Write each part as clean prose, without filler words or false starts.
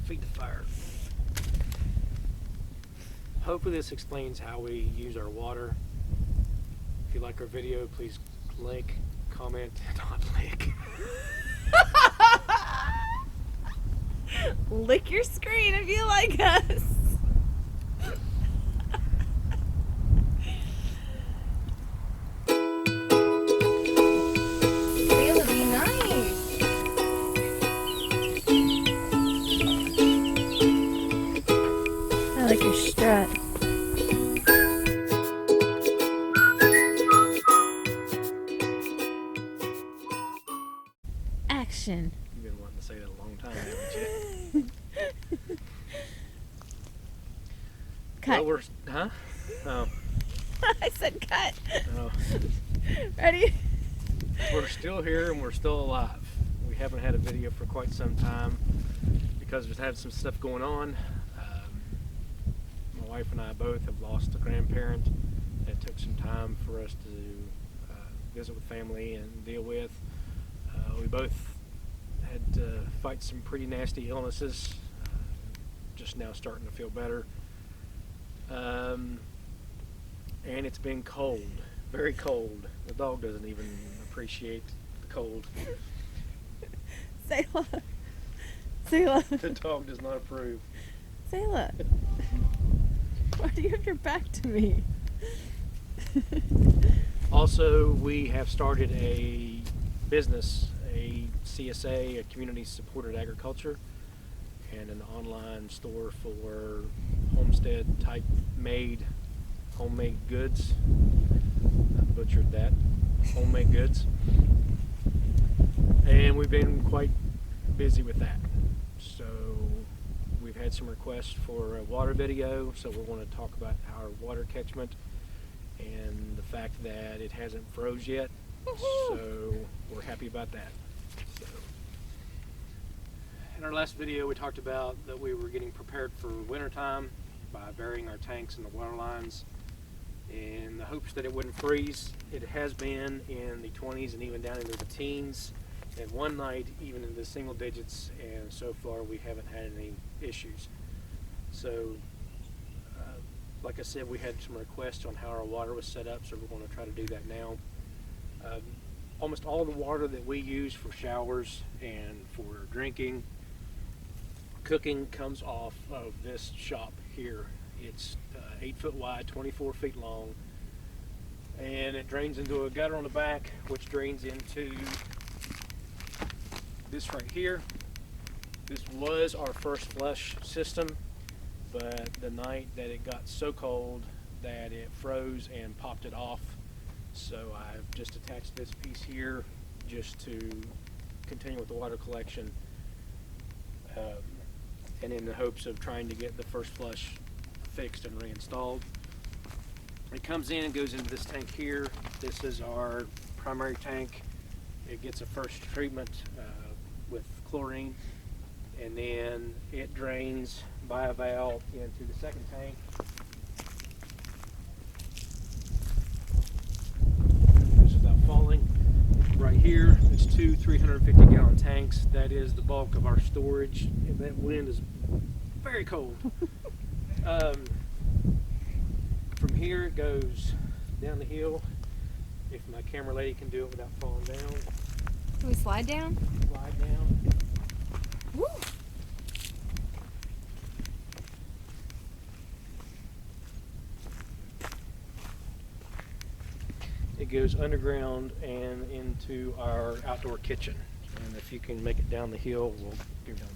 feed the fire. Hopefully this explains how we use our water. If you like our video, please like, comment, not lick. Lick your screen if you like us. Feel be nice. I like your strut. Action. You've been wanting to say that a long time, haven't you? Cut. Well, huh? Oh. I said cut. Oh. Ready? We're still here and we're still alive. We haven't had a video for quite some time because we've had some stuff going on. My wife and I both have lost a grandparent. It took some time for us to visit with family and deal with. We both had to fight some pretty nasty illnesses. Just now starting to feel better. And it's been cold, very cold. The dog doesn't even appreciate the cold. Sayla. Sayla. The dog does not approve. Sayla. Why do you have your back to me? Also, we have started a business, a CSA, a community supported agriculture, and an online store for homestead type homemade goods. I butchered that. Homemade goods. And we've been quite busy with that. So we've had some requests for a water video, so we're going to talk about our water catchment and the fact that it hasn't froze yet. So we're happy about that. So, in our last video we talked about that we were getting prepared for wintertime by burying our tanks in the water lines in the hopes that it wouldn't freeze. It has been in the 20s and even down into the teens, and one night even in the single digits, and so far we haven't had any issues. So like I said, we had some requests on how our water was set up, so we're going to try to do that now. Almost all the water that we use for showers and for drinking, cooking, comes off of this shop here. It's 8 foot wide, 24 feet long, and it drains into a gutter on the back, which drains into this right here. This was our first flush system, but the night that it got so cold that it froze and popped it off. So I've just attached this piece here just to continue with the water collection, and in the hopes of trying to get the first flush fixed and reinstalled. It comes in and goes into this tank here. This is our primary tank. It gets a first treatment with chlorine, and then it drains by a valve into the second tank. Just without falling. Right here, it's two 350-gallon tanks. That is the bulk of our storage, and that wind is very cold. From here it goes down the hill. If my camera lady can do it without falling down. Can we slide down? Slide down. Woo! It goes underground and into our outdoor kitchen. And if you can make it down the hill, we'll go down there.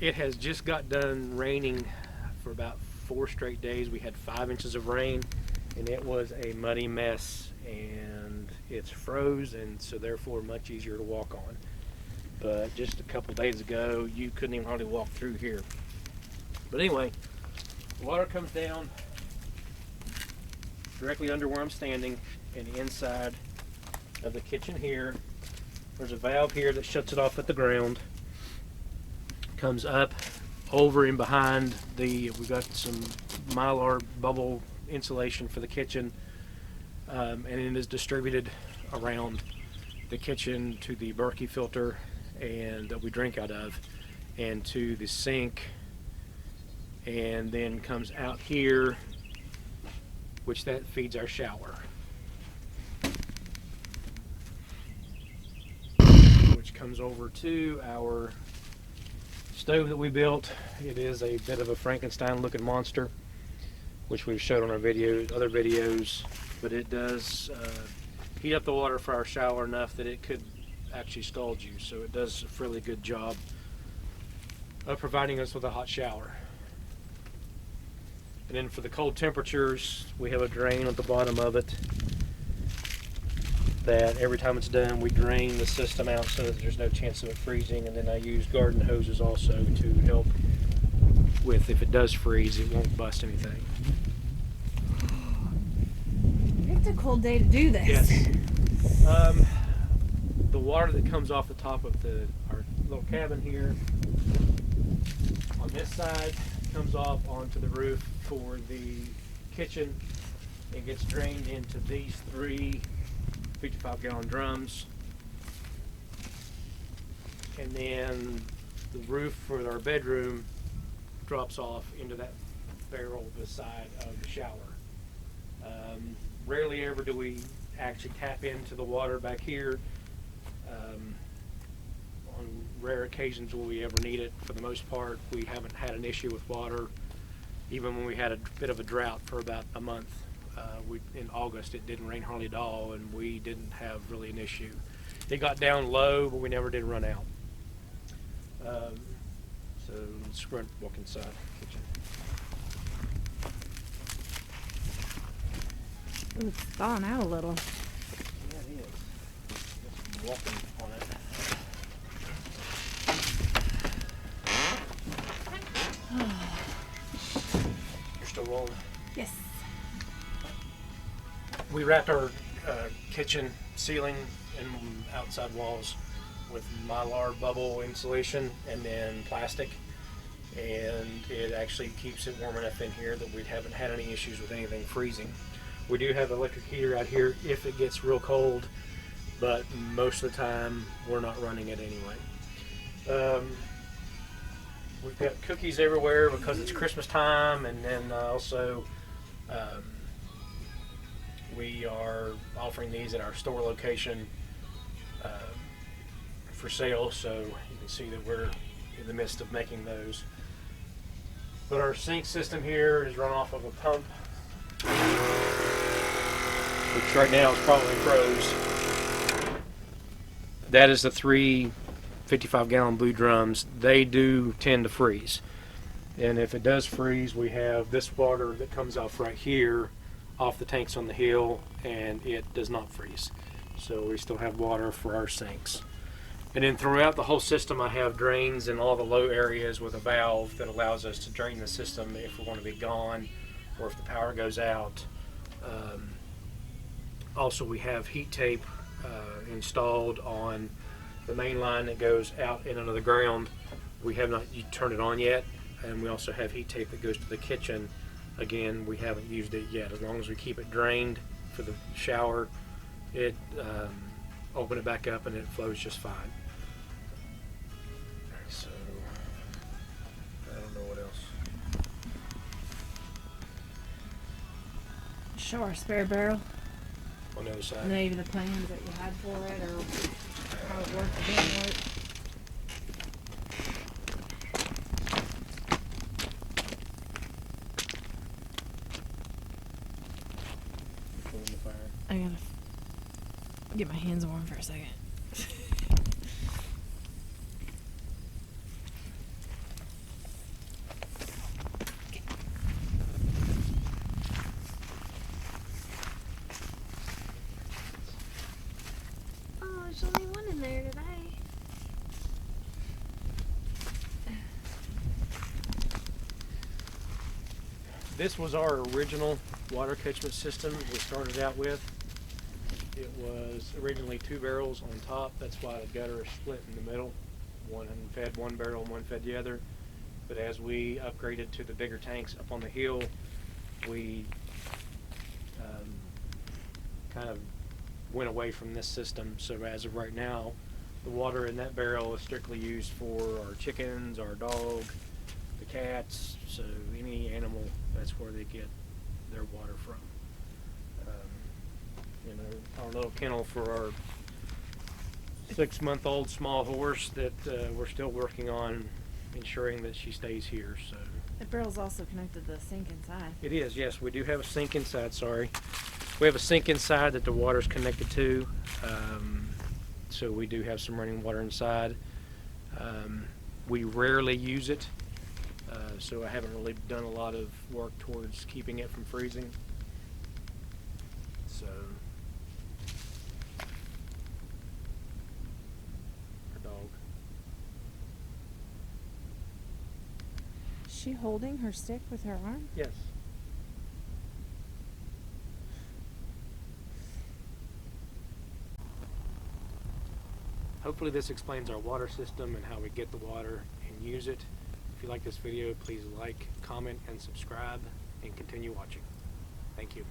It has just got done raining for about 4 straight days. We had 5 inches of rain, and it was a muddy mess, and it's froze, and so therefore much easier to walk on. But just a couple days ago, you couldn't even hardly walk through here. But anyway, the water comes down directly under where I'm standing, and inside of the kitchen here, There's a valve here that shuts it off at the ground. Comes up, over and behind we got some Mylar bubble insulation for the kitchen, and it is distributed around the kitchen to the Berkey filter and that we drink out of, and to the sink, and then comes out here, which that feeds our shower, which comes over to our stove that we built. It is a bit of a Frankenstein looking monster, which we've showed on our other videos, but it does heat up the water for our shower enough that it could actually scald you, so it does a really good job of providing us with a hot shower. And then for the cold temperatures, we have a drain at the bottom of it that every time it's done, we drain the system out so that there's no chance of it freezing. And then I use garden hoses also to help with, if it does freeze, it won't bust anything. It's a cold day to do this. Yes. The water that comes off the top of our little cabin here on this side comes off onto the roof for the kitchen. It gets drained into these 3 55-gallon drums, and then the roof for our bedroom drops off into that barrel beside of the shower. Rarely ever do we actually tap into the water back here. On rare occasions will we ever need it. For the most part, we haven't had an issue with water. Even when we had a bit of a drought for about a month, in August it didn't rain hardly at all, and we didn't have really an issue. It got down low, but we never did run out. So let's walk inside the kitchen. Ooh, it's thawing out a little. Yeah, it is. Just walking on it. You're still rolling? Yes. We wrapped our kitchen ceiling and outside walls with Mylar bubble insulation and then plastic, and it actually keeps it warm enough in here that we haven't had any issues with anything freezing. We do have an electric heater out here if it gets real cold, but most of the time we're not running it anyway. We've got cookies everywhere because it's Christmas time, and then also we are offering these at our store location for sale, so you can see that we're in the midst of making those. But our sink system here is run off of a pump, which right now is probably froze. That is the 3 55-gallon blue drums. They do tend to freeze, and if it does freeze, we have this water that comes off right here off the tanks on the hill, and it does not freeze, so we still have water for our sinks. And then throughout the whole system, I have drains in all the low areas with a valve that allows us to drain the system if we want to be gone or if the power goes out. Also, we have heat tape installed on the main line that goes out and under the ground. We have not turned it on yet, and we also have heat tape that goes to the kitchen. Again, we haven't used it yet. As long as we keep it drained for the shower, it open it back up and it flows just fine. So I don't know what else. Show our spare barrel. On the other side. Maybe the plans that you had for it, or how it worked or didn't work. Put in the fire. I gotta get my hands warm for a second. Oh, there's only one in there today. This was our original water catchment system we started out with. It was originally 2 barrels on top. That's why the gutter is split in the middle. One fed one barrel and one fed the other. But as we upgraded to the bigger tanks up on the hill, we kind of went away from this system. So as of right now, the water in that barrel is strictly used for our chickens, our dog, the cats. So any animal, that's where they get their water from. Our little kennel for our 6-month-old small horse that we're still working on ensuring that she stays here. So The barrel's also connected to the sink inside. it is, yes. We do have a sink inside. Sorry, we have a sink inside that the water's connected to. So we do have some running water inside. We rarely use it, so I haven't really done a lot of work towards keeping it from freezing. So our dog. Is she holding her stick with her arm? Yes. Hopefully this explains our water system and how we get the water and use it. If you like this video, please like, comment, and subscribe, and continue watching. Thank you.